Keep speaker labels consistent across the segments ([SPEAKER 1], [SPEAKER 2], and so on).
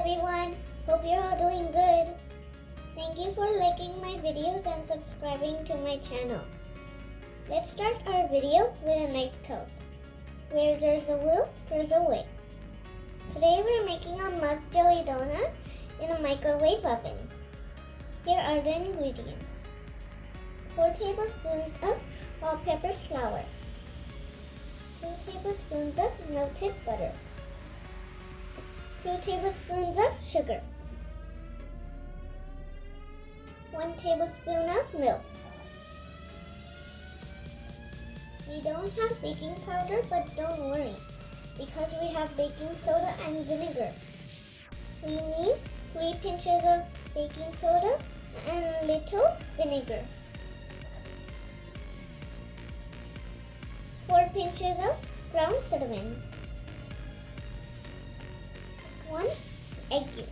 [SPEAKER 1] everyone, hope you're all doing good. Thank you for liking my videos and subscribing to my channel. Let's start our video with a nice quote. Where there's a will, there's a way. Today we're making a mug jelly donut in a microwave oven. Here are the ingredients. 4 tablespoons of all-purpose flour. 2 tablespoons of melted butter. 2 tablespoons of sugar. 1 tablespoon of milk. We don't have baking powder, but don't worry, because we have baking soda and vinegar. We need 3 pinches of baking soda and a little vinegar. 4 pinches of ground cinnamon. 1 egg yolk.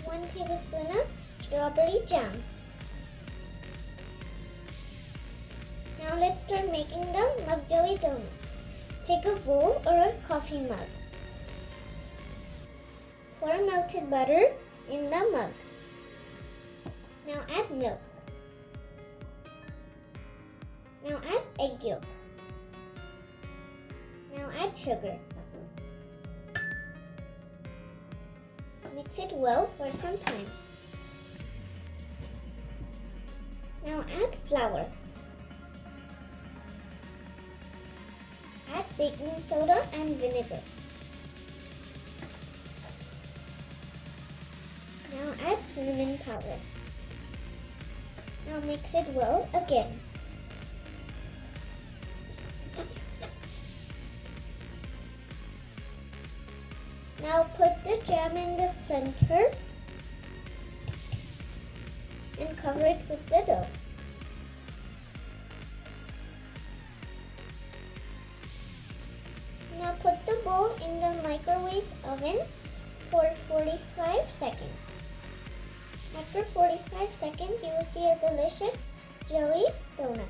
[SPEAKER 1] 1 tablespoon of strawberry jam. Now let's start making the mug jelly donut. Take a bowl or a coffee mug. Pour melted butter in the mug. Now add milk. Now add egg yolk. Now add sugar. Mix it well for some time. Now add flour. Add baking soda and vinegar. Now add cinnamon powder. Now mix it well again. Now put the jam in the center and cover it with the dough. Now put the bowl in the microwave oven for 45 seconds. After 45 seconds, you will see a delicious jelly donut.